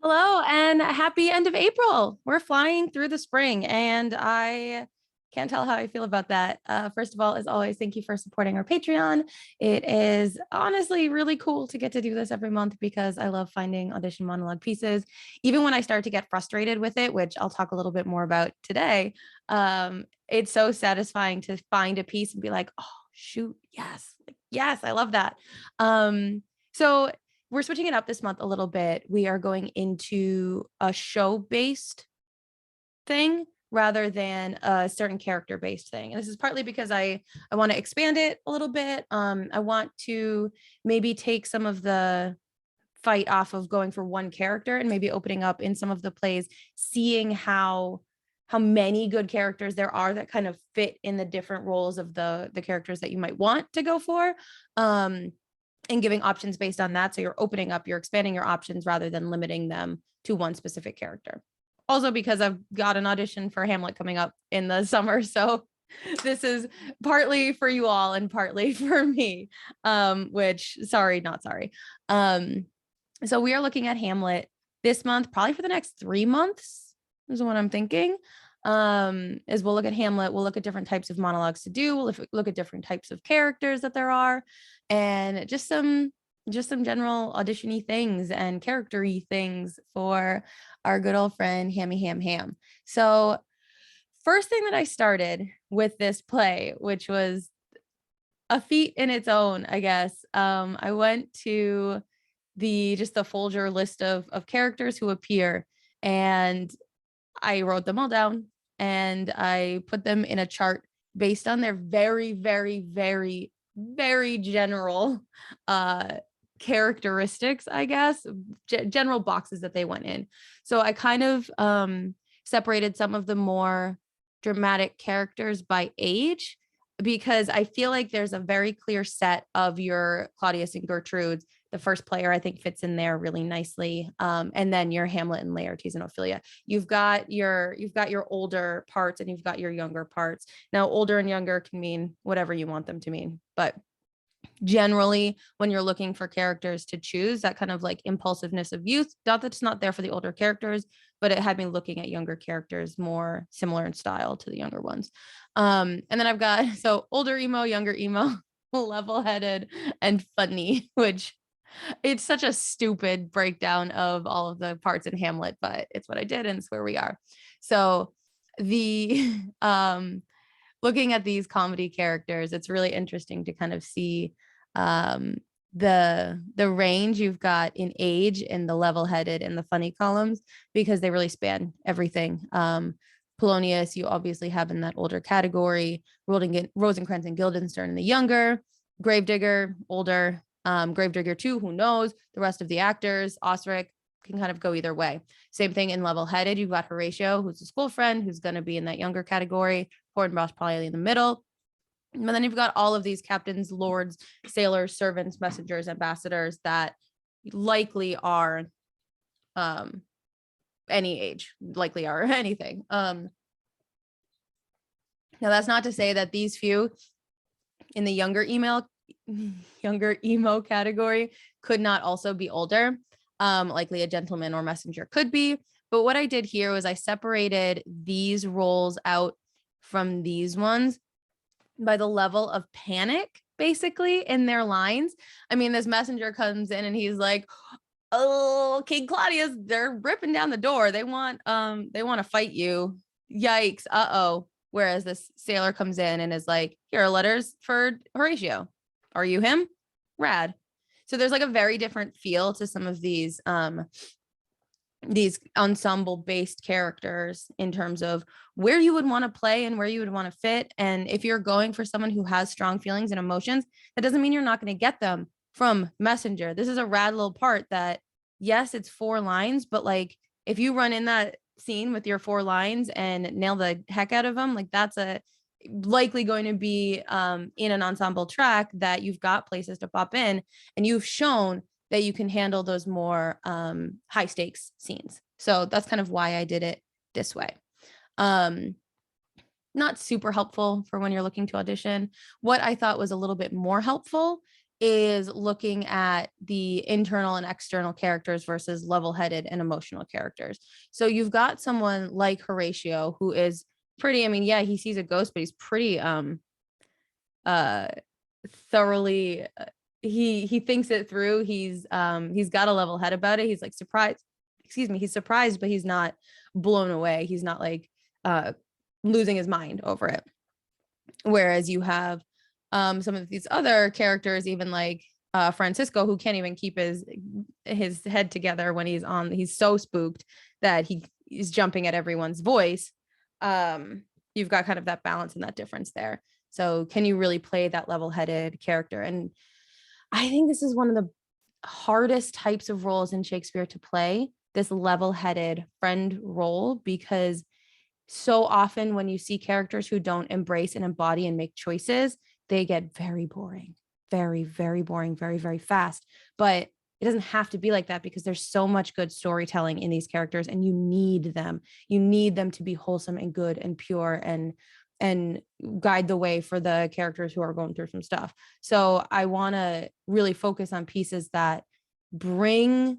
Hello and happy end of April. We're flying through the spring, and I can't tell how I feel about that. First of all, as always, thank you for supporting our Patreon. It is honestly really cool to get to do this every month because I love finding audition monologue pieces. Even when I start to get frustrated with it, which I'll talk a little bit more about today, it's so satisfying to find a piece and be like, oh, shoot, yes, yes, I love that. So we're switching it up this month a little bit. We are going into a show-based thing rather than a certain character-based thing. And this is partly because I want to expand it a little bit. I want to maybe take some of the fight off of going for one character and maybe opening up in some of the plays, seeing how many good characters there are that kind of fit in the different roles of the characters that you might want to go for. And giving options based on that. So you're opening up, you're expanding your options rather than limiting them to one specific character. Also, because I've got an audition for Hamlet coming up in the summer. So this is partly for you all and partly for me, which sorry, not sorry. So we are looking at Hamlet this month, probably for the next 3 months is what I'm thinking. Is we'll look at Hamlet, we'll look at different types of monologues to do, we'll look at different types of characters that there are, and just some general audition-y things and character-y things for our good old friend Hammy Ham Ham. So first thing that I started with this play, which was a feat in its own, I guess. I went to the Folger list of characters who appear, and I wrote them all down and I put them in a chart based on their very, very, very, very general characteristics, I guess, general boxes that they went in. So I kind of separated some of the more dramatic characters by age because I feel like there's a very clear set of your Claudius and Gertrudes. The first player I think fits in there really nicely, and then your Hamlet and Laertes and Ophelia. You've got your older parts and you've got your younger parts. Now, older and younger can mean whatever you want them to mean, but generally when you're looking for characters to choose, that kind of like impulsiveness of youth, not that it's not there for the older characters, but it had me looking at younger characters more similar in style to the younger ones. And then I've got so older emo, younger emo, level-headed and funny, which it's such a stupid breakdown of all of the parts in Hamlet, but it's what I did and it's where we are. So the looking at these comedy characters, it's really interesting to kind of see the range you've got in age in the level-headed and the funny columns because they really span everything. Polonius, you obviously have in that older category, Rosencrantz and Guildenstern in the younger, Gravedigger, older, Gravedigger 2, who knows? The rest of the actors, Osric can kind of go either way. Same thing in level-headed. You've got Horatio, who's a school friend, who's going to be in that younger category. Fortinbras probably in the middle. But then you've got all of these captains, lords, sailors, servants, messengers, ambassadors that likely are any age, likely are anything. Now that's not to say that these few in the younger emo category could not also be older. Likely a gentleman or messenger could be. But what I did here was I separated these roles out from these ones by the level of panic, basically, in their lines. I mean, this messenger comes in and he's like, oh, King Claudius, they're ripping down the door. They want to fight you. Yikes. Uh-oh. Whereas this sailor comes in and is like, here are letters for Horatio. Are you him? Rad. So there's like a very different feel to some of these ensemble based characters in terms of where you would want to play and where you would want to fit. And if you're going for someone who has strong feelings and emotions, that doesn't mean you're not going to get them from messenger. This is a rad little part that, yes, it's 4 lines, but like if you run in that scene with your 4 lines and nail the heck out of them, like that's a likely going to be in an ensemble track that you've got places to pop in, and you've shown that you can handle those more high stakes scenes. So that's kind of why I did it this way. Not super helpful for when you're looking to audition. What I thought was a little bit more helpful is looking at the internal and external characters versus level-headed and emotional characters. So you've got someone like Horatio, who is pretty, I mean, yeah, he sees a ghost, but he's pretty uh thoroughly he thinks it through. He's got a level head about it. He's like surprised, excuse me, he's surprised, but he's not blown away. He's not like losing his mind over it. Whereas you have some of these other characters, even like Francisco, who can't even keep his head together when he's so spooked that he is jumping at everyone's voice. You've got kind of that balance and that difference there. So can you really play that level-headed character? And I think this is one of the hardest types of roles in Shakespeare to play, this level-headed friend role, because so often when you see characters who don't embrace and embody and make choices, they get very boring, very, very boring, very, very fast. But it doesn't have to be like that, because there's so much good storytelling in these characters, and you need them. You need them to be wholesome and good and pure and guide the way for the characters who are going through some stuff. So I want to really focus on pieces that bring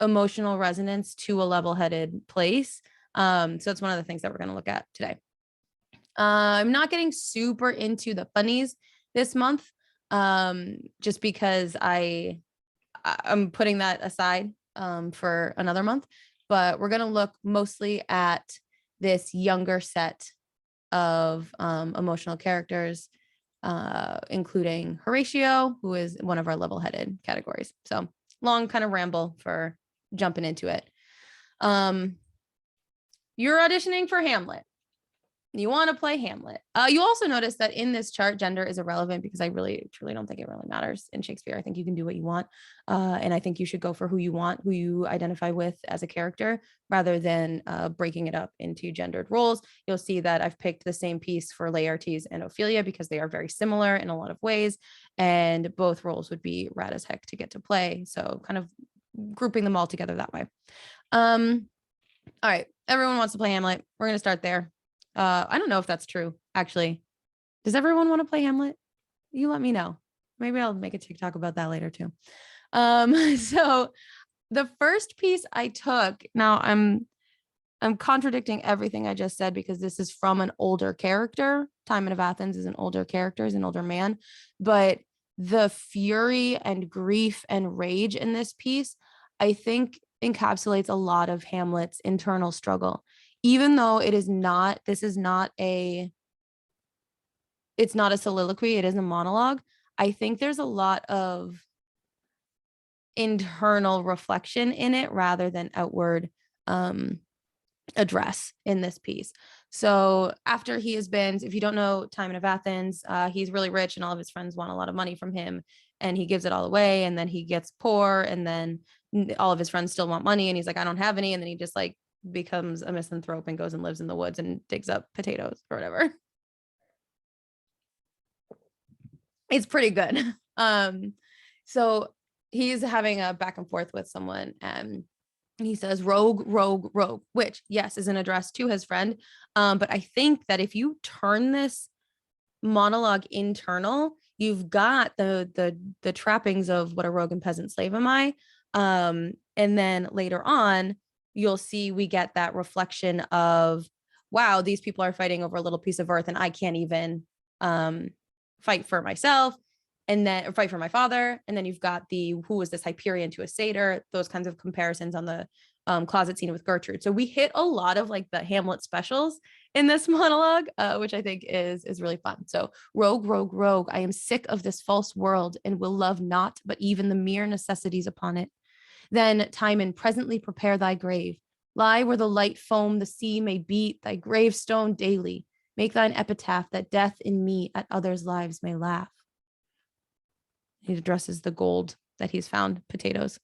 emotional resonance to a level-headed place. So that's one of the things that we're going to look at today. I'm not getting super into the funnies this month, just because I'm putting that aside for another month. But we're going to look mostly at this younger set of emotional characters, including Horatio, who is one of our level-headed categories. So long kind of ramble for jumping into it. You're auditioning for Hamlet. You want to play Hamlet. You also notice that in this chart, gender is irrelevant, because I really, truly don't think it really matters in Shakespeare. I think you can do what you want. And I think you should go for who you want, who you identify with as a character, rather than breaking it up into gendered roles. You'll see that I've picked the same piece for Laertes and Ophelia, because they are very similar in a lot of ways. And both roles would be rad as heck to get to play. So kind of grouping them all together that way. All right, everyone wants to play Hamlet. We're going to start there. I don't know if that's true, actually. Does everyone want to play Hamlet? You let me know. Maybe I'll make a TikTok about that later too. So the first piece I took, now I'm contradicting everything I just said, because this is from an older character. Timon of Athens is an older character, is an older man, but the fury and grief and rage in this piece, I think, encapsulates a lot of Hamlet's internal struggle. Even though it's not a soliloquy, it is a monologue. I think there's a lot of internal reflection in it rather than outward address in this piece. So after he has been, if you don't know Timon of Athens, he's really rich and all of his friends want a lot of money from him, and he gives it all away, and then he gets poor, and then all of his friends still want money, and he's like, I don't have any, and then he just like becomes a misanthrope and goes and lives in the woods and digs up potatoes or whatever. It's pretty good. So he's having a back and forth with someone, and he says rogue, rogue, rogue, which, yes, is an address to his friend. But I think that if you turn this monologue internal, you've got the trappings of what a rogue and peasant slave am I. And then later on, you'll see we get that reflection of, wow, these people are fighting over a little piece of earth, and I can't even fight for myself, and then or fight for my father. And then you've got who was this Hyperion to a satyr, those kinds of comparisons on the closet scene with Gertrude. So we hit a lot of like the Hamlet specials in this monologue, which I think is really fun. So rogue, rogue, rogue, I am sick of this false world, and will love not but even the mere necessities upon it. Then, Timon, presently prepare thy grave. Lie where the light foam the sea may beat thy gravestone daily. Make thine epitaph that death in me at others' lives may laugh. He addresses the gold that he's found, potatoes.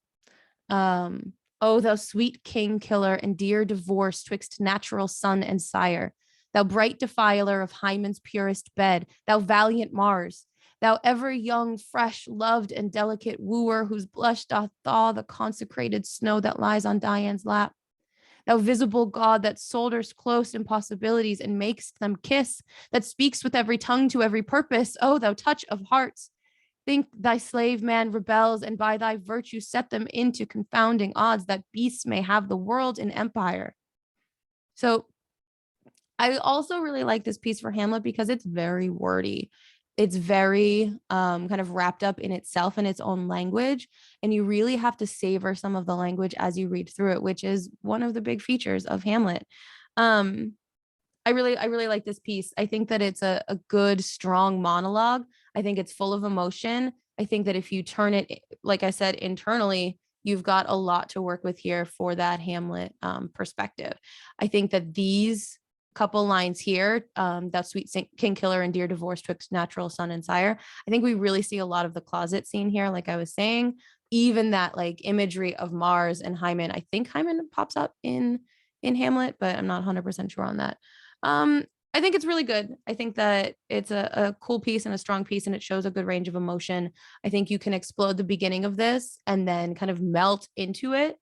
Oh, thou sweet king killer and dear divorce twixt natural son and sire, thou bright defiler of Hymen's purest bed, thou valiant Mars, thou ever young, fresh, loved, and delicate wooer, whose blush doth thaw the consecrated snow that lies on Dian's lap. Thou visible God that solders close impossibilities and makes them kiss, that speaks with every tongue to every purpose. Oh, thou touch of hearts, Think thy slave man rebels, and by thy virtue set them into confounding odds, that beasts may have the world in empire. So I also really like this piece for Hamlet because it's very wordy. It's very kind of wrapped up in itself and its own language. And you really have to savor some of the language as you read through it, which is one of the big features of Hamlet. Um, I really like this piece. I think that it's a good, strong monologue. I think it's full of emotion. I think that if you turn it, like I said, internally, you've got a lot to work with here for that Hamlet perspective. I think that these couple lines here, that sweet king killer and dear divorce twixt natural son and sire, I think we really see a lot of the closet scene here, like I was saying. Even that like imagery of Mars and Hymen. I think Hymen pops up in Hamlet, but I'm not 100% sure on that. I think it's really good. I think that it's a cool piece and a strong piece, and it shows a good range of emotion. I think you can explode the beginning of this and then kind of melt into it,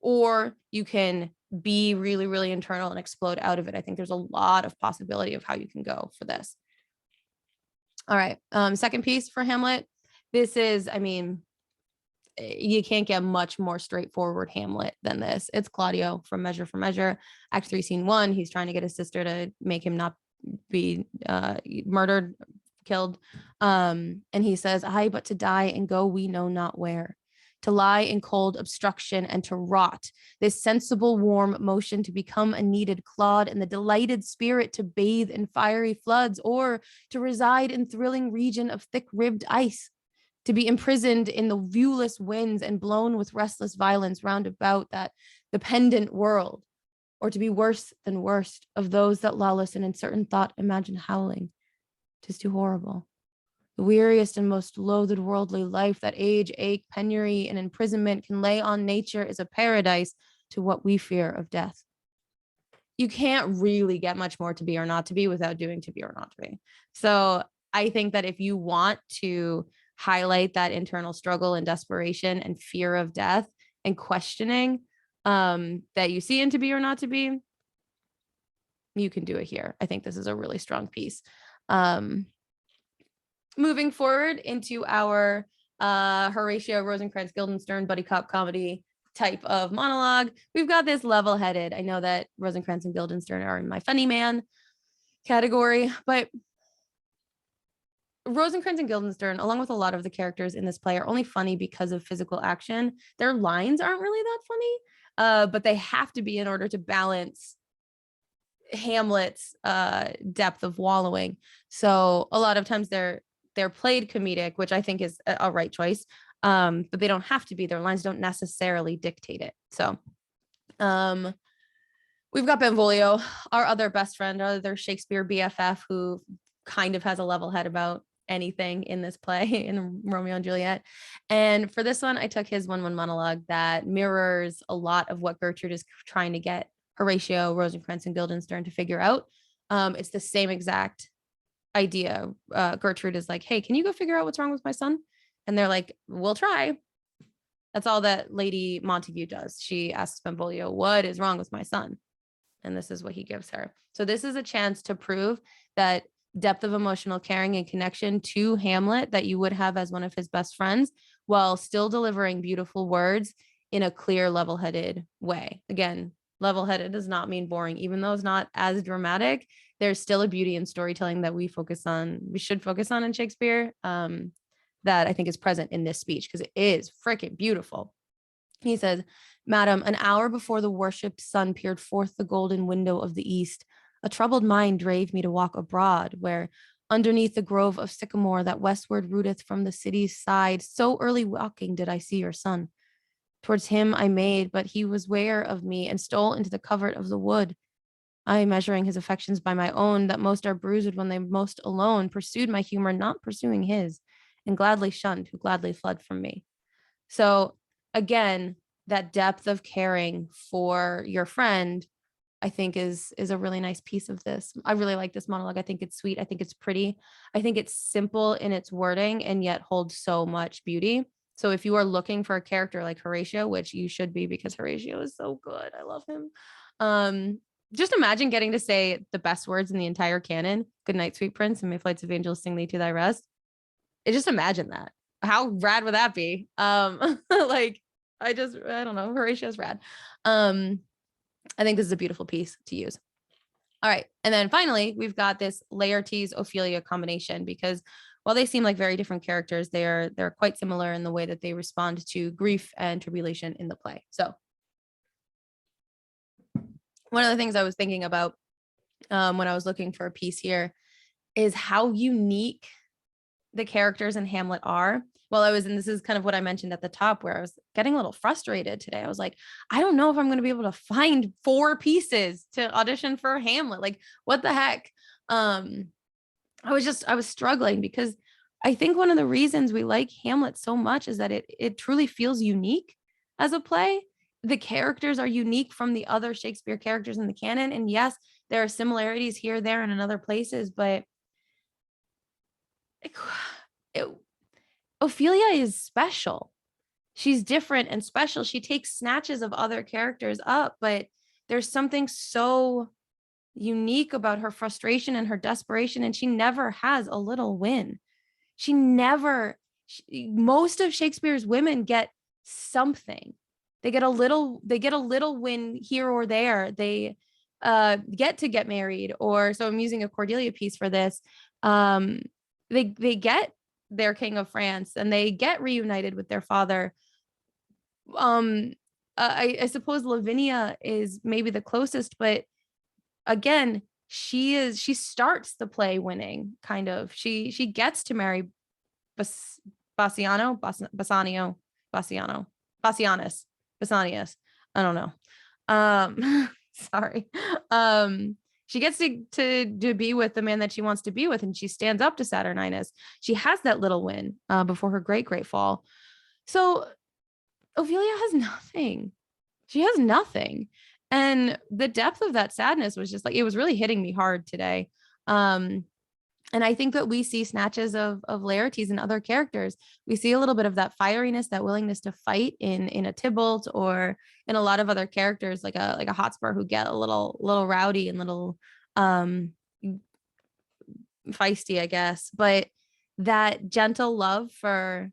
or you can be really, really internal and explode out of it. I think there's a lot of possibility of how you can go for this. All right. Second piece for Hamlet. This is, I mean, you can't get much more straightforward Hamlet than this. It's Claudio from Measure for Measure, Act 3, Scene 1. He's trying to get his sister to make him not be murdered, killed. And he says, "Aye, but to die and go we know not where. To lie in cold obstruction and to rot, this sensible warm motion to become a kneaded clod, and the delighted spirit to bathe in fiery floods, or to reside in thrilling region of thick-ribbed ice, to be imprisoned in the viewless winds and blown with restless violence round about that dependent world, or to be worse than worst of those that lawless and in certain thought imagine howling. 'Tis too horrible. The weariest and most loathed worldly life that age, ache, penury, and imprisonment can lay on nature is a paradise to what we fear of death." You can't really get much more to be or not to be without doing to be or not to be. So I think that if you want to highlight that internal struggle and desperation and fear of death and questioning that you see in to be or not to be, you can do it here. I think this is a really strong piece. Moving forward into our Horatio, Rosencrantz, Guildenstern buddy cop comedy type of monologue, we've got this level-headed. I know that Rosencrantz and Guildenstern are in my funny man category, but Rosencrantz and Guildenstern, along with a lot of the characters in this play, are only funny because of physical action. Their lines aren't really that funny, but they have to be in order to balance Hamlet's depth of wallowing. So a lot of times they're played comedic, which I think is a right choice. But they don't have to be. Their lines don't necessarily dictate it. So we've got Benvolio, our other best friend, our other Shakespeare BFF, who kind of has a level head about anything in this play, in Romeo and Juliet. And for this one, I took his 1-1 monologue that mirrors a lot of what Gertrude is trying to get Horatio, Rosencrantz, and Guildenstern to figure out. It's the same exact idea. Gertrude is like, "Hey, can you go figure out what's wrong with my son?" And they're like, "We'll try." That's all that Lady Montague does. She asks Benvolio, "What is wrong with my son?" And this is what he gives her. So this is a chance to prove that depth of emotional caring and connection to Hamlet that you would have as one of his best friends, while still delivering beautiful words in a clear, level-headed way. Again, level-headed does not mean boring. Even though it's not as dramatic, there's still a beauty in storytelling that we should focus on in Shakespeare, that I think is present in this speech, because it is freaking beautiful. He says, "Madam, an hour before the worshipped sun peered forth the golden window of the east, a troubled mind drave me to walk abroad, where, underneath the grove of sycamore that westward rooteth from the city's side, so early walking did I see your son. Towards him I made, but he was ware of me, and stole into the covert of the wood. I, measuring his affections by my own, that most are bruised when they most alone, pursued my humor, not pursuing his, and gladly shunned who gladly fled from me." So again, that depth of caring for your friend, I think is a really nice piece of this. I really like this monologue. I think it's sweet. I think it's pretty. I think it's simple in its wording and yet holds so much beauty. So if you are looking for a character like Horatio, which you should be because Horatio is so good, I love him. Just imagine getting to say the best words in the entire canon. "Good night, sweet prince, and may flights of angels sing thee to thy rest." just imagine that. How rad would that be? Like I don't know. Horatio's rad. I think this is a beautiful piece to use. All right. And then finally, we've got this Laertes Ophelia combination, because while they seem like very different characters, they're quite similar in the way that they respond to grief and tribulation in the play. So one of the things I was thinking about when I was looking for a piece here is how unique the characters in Hamlet are. Well, and this is kind of what I mentioned at the top, where I was getting a little frustrated today. I was like, I don't know if I'm going to be able to find 4 pieces to audition for Hamlet. Like, what the heck? I was struggling, because I think one of the reasons we like Hamlet so much is that it truly feels unique as a play. The characters are unique from the other Shakespeare characters in the canon. And yes, there are similarities here, there, and in other places, but it, Ophelia is special. She's different and special. She takes snatches of other characters up, but there's something so unique about her frustration and her desperation, and she never has a little win. Most of Shakespeare's women get something. They get a little win here or there. They get to get married, or so I'm using a Cordelia piece for this. They get their king of France, and they get reunited with their father. I suppose Lavinia is maybe the closest, but again, she starts the play winning, kind of. She gets to marry Bassianus. I don't know. Sorry. She gets to be with the man that she wants to be with, and she stands up to Saturninus. She has that little win before her great fall. So Ophelia has nothing. She has nothing. And the depth of that sadness was just like, it was really hitting me hard today. And I think that we see snatches of Laertes and other characters. We see a little bit of that fieriness, that willingness to fight in a Tybalt, or in a lot of other characters, like a Hotspur, who get a little rowdy and little feisty, I guess. But that gentle love for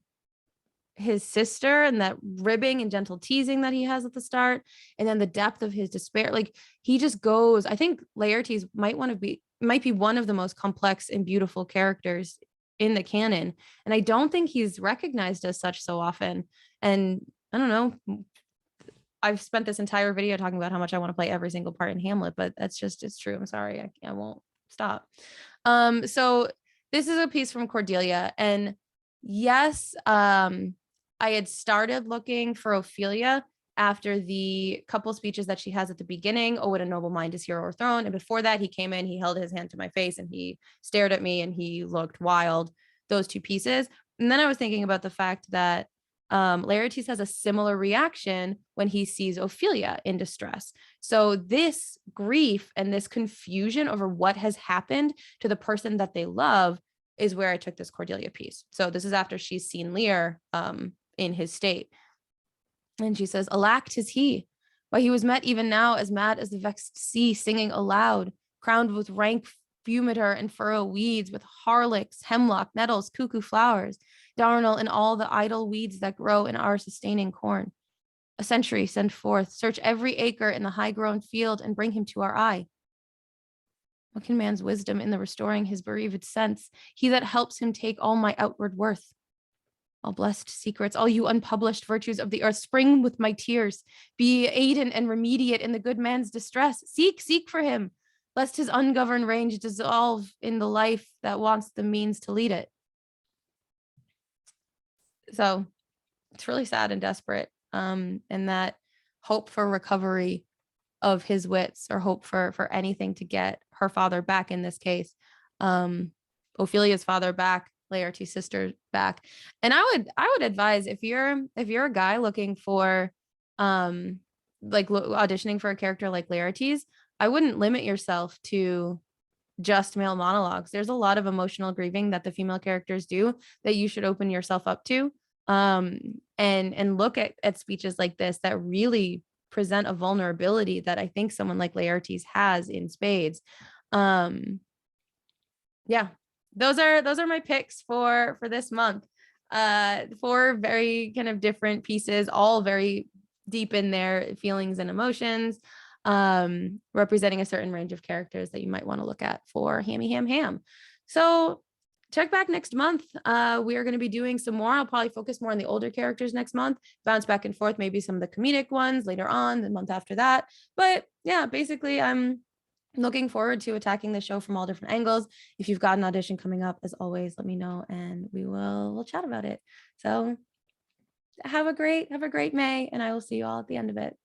his sister, and that ribbing and gentle teasing that he has at the start, and then the depth of his despair, like he just goes. I think Laertes might be one of the most complex and beautiful characters in the canon, and I don't think he's recognized as such so often. And I don't know, I've spent this entire video talking about how much I want to play every single part in Hamlet, but it's true. I'm sorry, I won't stop. So this is a piece from Cordelia, and yes, I had started looking for Ophelia after the couple speeches that she has at the beginning. Oh, what a noble mind is hero or throne. And before that, he came in, he held his hand to my face, and he stared at me, and he looked wild. Those 2 pieces. And then I was thinking about the fact that Laertes has a similar reaction when he sees Ophelia in distress. So this grief and this confusion over what has happened to the person that they love is where I took this Cordelia piece. So this is after she's seen Lear in his state. And she says, alack, 'tis he. Why, he was met even now as mad as the vexed sea, singing aloud, crowned with rank fumiter and furrow weeds, with harlocks, hemlock, nettles, cuckoo flowers, darnel, and all the idle weeds that grow in our sustaining corn. A century send forth, search every acre in the high-grown field, and bring him to our eye. What can man's wisdom in the restoring his bereaved sense? He that helps him take all my outward worth. All blessed secrets, all you unpublished virtues of the earth, spring with my tears. Be aidant and remediate in the good man's distress. Seek for him, lest his ungoverned range dissolve in the life that wants the means to lead it. So it's really sad and desperate. And that hope for recovery of his wits, or hope for anything to get her father back, in this case, Ophelia's father back, Laertes' sister back. And I would advise, if you're a guy looking for auditioning for a character like Laertes, I wouldn't limit yourself to just male monologues. There's a lot of emotional grieving that the female characters do that you should open yourself up to, and look at speeches like this that really present a vulnerability that I think someone like Laertes has in spades. Yeah. those are my picks for this month. Four very kind of different pieces, all very deep in their feelings and emotions, representing a certain range of characters that you might want to look at for Hammy Ham Ham. So check back next month. We are going to be doing some more. I'll probably focus more on the older characters next month, bounce back and forth, maybe some of the comedic ones later on, the month after that. But yeah, basically, I'm looking forward to attacking the show from all different angles. If you've got an audition coming up, as always, let me know and we'll chat about it. So have a great May, and I will see you all at the end of it.